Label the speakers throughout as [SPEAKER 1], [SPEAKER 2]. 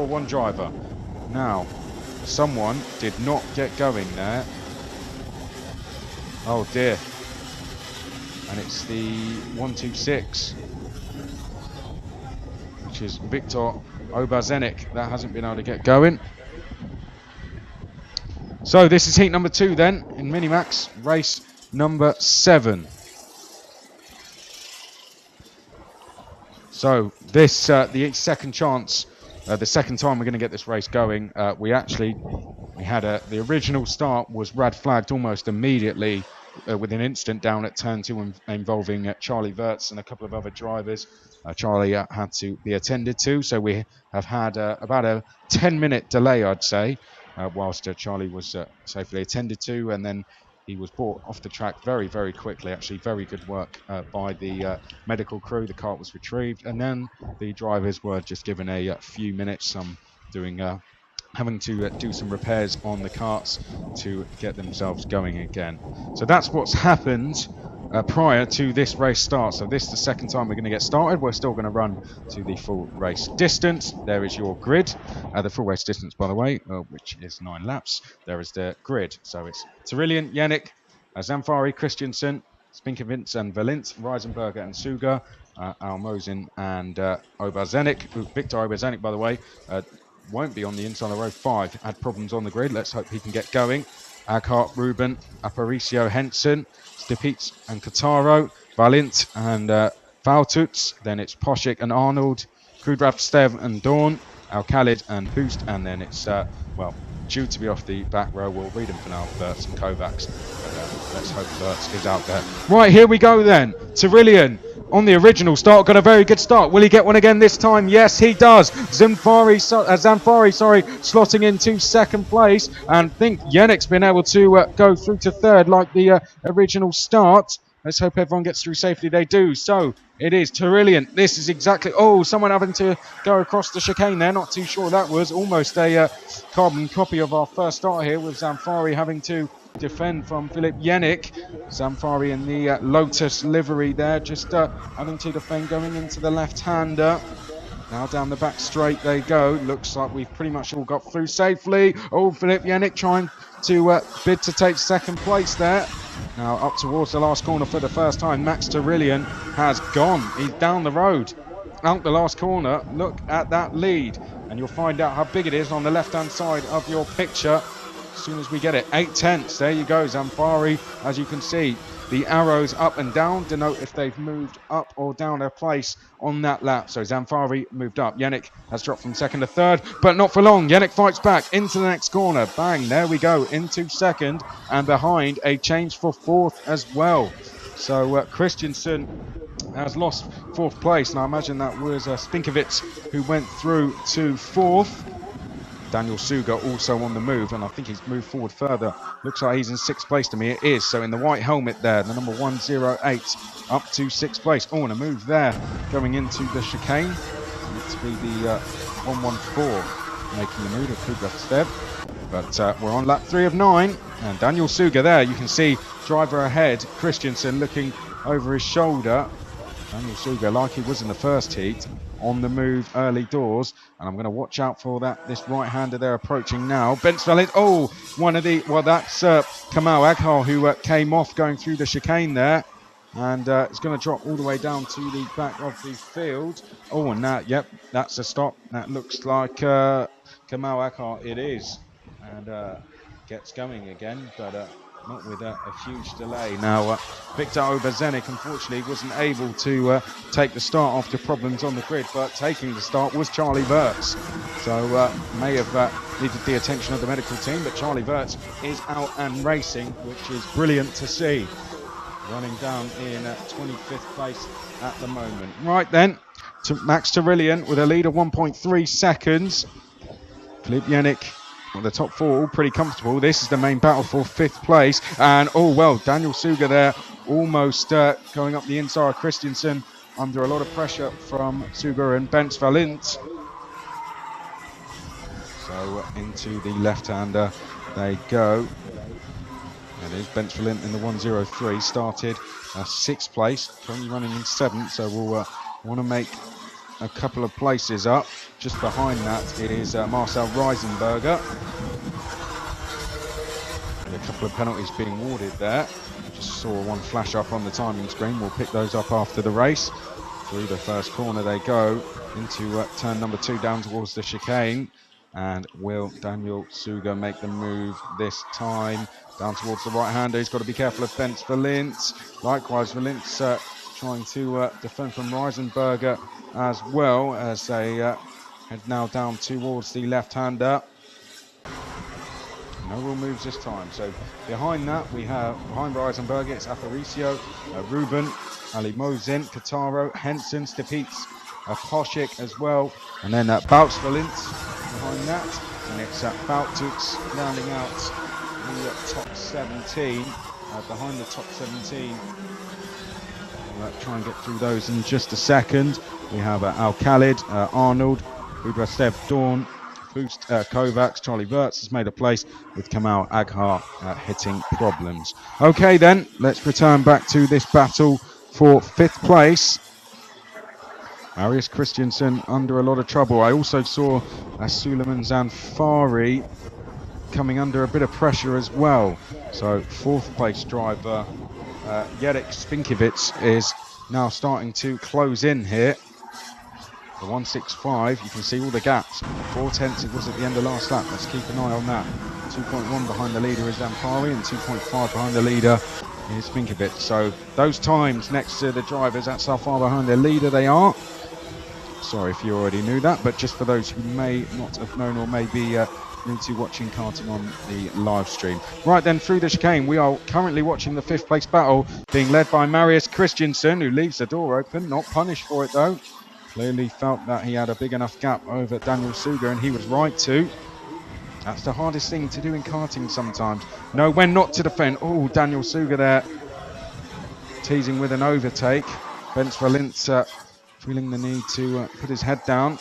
[SPEAKER 1] for one driver. Now, someone did not get going there. Oh dear. And it's the 126, which is Victor Obarzenik. That hasn't been able to get going. So this is heat number 2 then, in Minimax, race number 7. So this, the second chance, the second time we're going to get this race going. We had the original start was red flagged almost immediately with an instant down at turn 2 involving Charlie Wirtz and a couple of other drivers. Charlie had to be attended to, so we have had about a 10-minute delay, I'd say, whilst Charlie was safely attended to, and then he was brought off the track very, very quickly. Actually, very good work by the medical crew. The cart was retrieved, and then the drivers were just given a few minutes, having to do some repairs on the carts to get themselves going again. So that's what's happened prior to this race start. So this is the second time we're going to get started. We're still going to run to the full race distance. There is your grid. The full race distance, by the way, which is 9 laps. There is the grid. So it's Tyrillian, Yannick, Zamfari, Christensen, Spinkovic and Valint, Reisenberger and Suga, Almozin and Obarzenik. Victor Obarzenik, by the way, won't be on the inside of row 5. Had problems on the grid. Let's hope he can get going. Aghart, Ruben, Aparicio, Henson, Stipitz and Kataro, Valint and Valtuts. Then it's Poshik and Arnold, Kudrav, Stev and Dawn, Al-Khalid and Boost. And then it's, due to be off the back row. We'll read them for now, Wirtz and Kovacs. But, let's hope Wirtz is out there. Right, here we go then. Tyrillian on the original start, got a very good start. Will he get one again this time? Yes, he does. Zamfari, slotting into second place. And I think Yannick's been able to go through to third like the original start. Let's hope everyone gets through safely. They do. So it is Tyrillian. This is exactly... Oh, someone having to go across the chicane there. Not too sure that was. Almost a carbon copy of our first start here, with Zamfari having to defend from Philip Yannick. Zamfari in the Lotus livery there, just having to defend going into the left-hander. Now down the back straight they go. Looks like we've pretty much all got through safely. Oh, Philip Yannick trying to bid to take second place there. Now up towards the last corner for the first time. Max Tyrillian has gone. He's down the road, out the last corner. Look at that lead, and you'll find out how big it is on the left-hand side of your picture as soon as we get it. 8/10. There you go. Zamfari, as you can see, the arrows up and down denote if they've moved up or down their place on that lap. So Zamfari moved up. Yannick has dropped from second to third, but not for long. Yannick fights back into the next corner. Bang, there we go, into second, and behind a change for fourth as well. So Christensen has lost fourth place, and I imagine that was Spinkovic who went through to fourth. Daniel Suga also on the move, and I think he's moved forward further. Looks like he's in sixth place to me. It is. So in the white helmet there, the number 108 up to sixth place. Oh, and a move there going into the chicane. It's be the 114 making the move of Kudrav Stev. But we're on lap 3 of 9, and Daniel Suga there. You can see driver ahead, Christensen looking over his shoulder. Daniel Suga, like he was in the first heat, on the move early doors, and I'm going to watch out for this right-hander they're approaching now. Bensfeldt, that's Kamal Aghart who came off going through the chicane there, and it's going to drop all the way down to the back of the field. Oh, and that's a stop. That looks like Kamal Aghart it is, and gets going again, but not with a huge delay. Now, Victor Obarzenik, unfortunately, wasn't able to take the start after problems on the grid, but taking the start was Charlie Wirtz. So, may have needed the attention of the medical team, but Charlie Wirtz is out and racing, which is brilliant to see. Running down in 25th place at the moment. Right then, to Max Tyrillian with a lead of 1.3 seconds. Philip Yannick, well, the top 4 all pretty comfortable. This is the main battle for 5th place. And, Daniel Suga there almost going up the inside of Christensen under a lot of pressure from Suga and Bens Valint. So into the left-hander they go. It is Bens Valint in the 103. Started 6th place, currently running in 7th. So we'll want to make a couple of places up. Just behind that is Marcel Reisenberger. A couple of penalties being awarded there. Just saw one flash up on the timing screen. We'll pick those up after the race. Through the first corner they go into turn number 2 down towards the chicane. And will Daniel Suger make the move this time? Down towards the right-hander. He's got to be careful of Bence Valence. Likewise, Valence trying to defend from Reisenberger as well as they head now down towards the left-hander. No real moves this time. So behind that we have, behind Reisenberger, it's Aparicio, Ruben, Ali Mozin, Kataro, Henson, Stipitz, Poshik as well. And then Bouts Valence behind that. And it's Bouts rounding out the top 17. Behind the top 17. We'll try and get through those in just a second. We have Al Khalid, Arnold, Udrastev, Dawn, Boost Kovacs, Charlie Wirtz has made a place with Kamal Aghar hitting problems. Okay then, let's return back to this battle for 5th place. Marius Christiansen under a lot of trouble. I also saw Suleiman Zanfari coming under a bit of pressure as well. So 4th place driver Yerek Spinkiewicz is now starting to close in here. The 165, you can see all the gaps. 4/10 it was at the end of last lap. Let's keep an eye on that. 2.1 behind the leader is Zanfari and 2.5 behind the leader is Spinkiewicz. So those times next to the drivers, that's how far behind their leader they are. Sorry if you already knew that, but just for those who may not have known or may be new to watching karting on the live stream. Right then, through the chicane, we are currently watching the 5th place battle being led by Marius Christiansen, who leaves the door open, not punished for it though. Clearly felt that he had a big enough gap over Daniel Suger, and he was right to. That's the hardest thing to do in karting sometimes. Know when not to defend. Oh, Daniel Suger there teasing with an overtake. Bence Valence feeling the need to put his head down.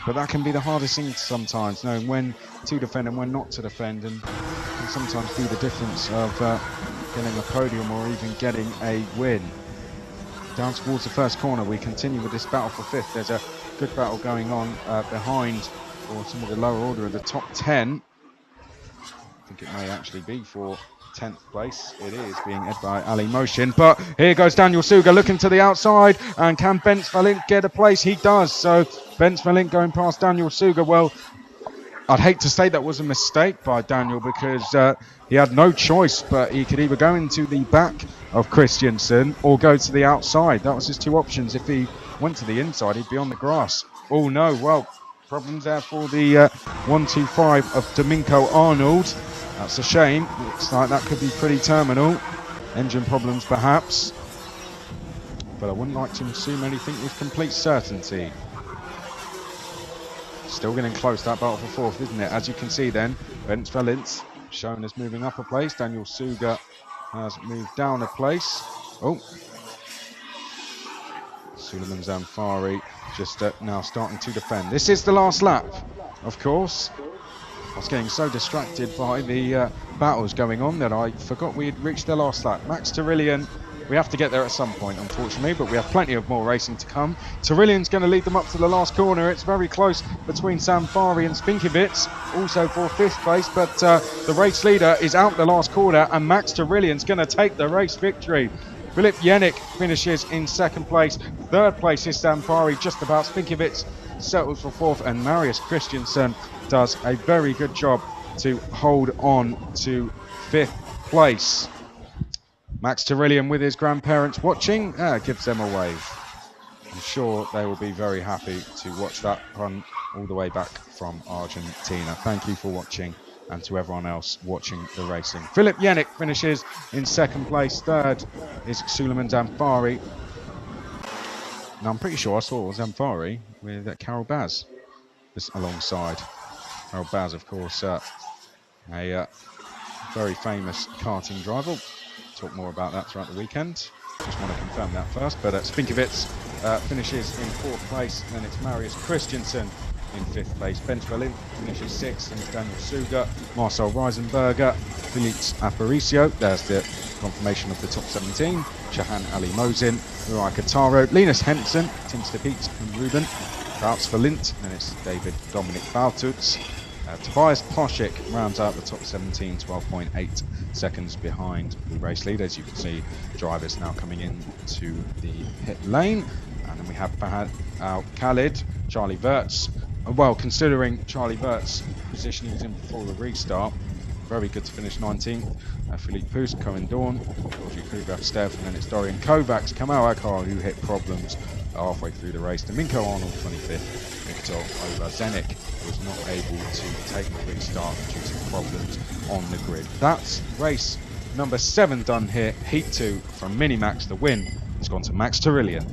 [SPEAKER 1] But that can be the hardest thing sometimes, knowing when to defend and when not to defend, and can sometimes be the difference of getting a podium or even getting a win. Down towards the first corner, we continue with this battle for 5th. There's a good battle going on behind for some of the lower order of the top 10. I think it may actually be for 10th place. It is being led by Ali Moshin, but here goes Daniel Suger looking to the outside, and can Bence Valent get a place? He does. So Bence Valent going past Daniel Suger. Well, I'd hate to say that was a mistake by Daniel, because he had no choice, but he could either go into the back of Christiansen or go to the outside. That was his 2 options. If he went to the inside, he'd be on the grass. Oh no, well, problems there for the 125 of Domingo Arnold. That's a shame. Looks like that could be pretty terminal. Engine problems perhaps. But I wouldn't like to assume anything with complete certainty. Still getting close, that battle for 4th, isn't it? As you can see then, Bence Valence shown as moving up a place. Daniel Suger has moved down a place. Oh. Suleiman Zanfari just now starting to defend. This is the last lap, of course. I was getting so distracted by the battles going on that I forgot we had reached the last lap. Max Turillian, we have to get there at some point, unfortunately, but we have plenty of more racing to come. Turillian's going to lead them up to the last corner. It's very close between Zanfari and Spinkiewicz, also for 5th place, but the race leader is out the last corner, and Max Turillian's going to take the race victory. Filip Yannick finishes in 2nd place. 3rd place is Zanfari, just about. Spinkiewicz settles for 4th, and Marius Christiansen does a very good job to hold on to 5th place. Max Turillian with his grandparents watching, gives them a wave. I'm sure they will be very happy to watch that run all the way back from Argentina. Thank you for watching, and to everyone else watching the racing. Filip Yannick finishes in 2nd place. 3rd is Suleiman Zanfari. Now I'm pretty sure I saw Zanfari with Carol Baz alongside. Carol Baz, of course, a very famous karting driver. Talk more about that throughout the weekend. Just want to confirm that first. But Spinkiewicz finishes in 4th place. And then it's Marius Christiansen in 5th place. Bence Valent finishes 6th. And it's Daniel Suger, Marcel Reisenberger, Felix Aparicio. There's the confirmation of the top 17. Shahan Ali Mozin, Mirai Kataro, Linus Henson, Tim Stipitz and Ruben. Wout van Lint, and it's David Dominic Valtuts. Tobias Poshik rounds out the top 17, 12.8 seconds behind the race lead. As you can see, drivers now coming in to the pit lane. And then we have Khalid, Charlie Wirtz. Well, considering Charlie Wirtz's position he was in before the restart, very good to finish 19th. Philippe Poust, Cohen Dawn, Georgi Kubav, Stev, and then it's Dorian Kovacs, Kamal Akar, who hit problems halfway through the race. Domingo Arnold, 25th. Viktor Olazenik was not able to take the restart due to problems on the grid. That's race number 7 done here. Heat 2 from Minimax. The win has gone to Max Turillian.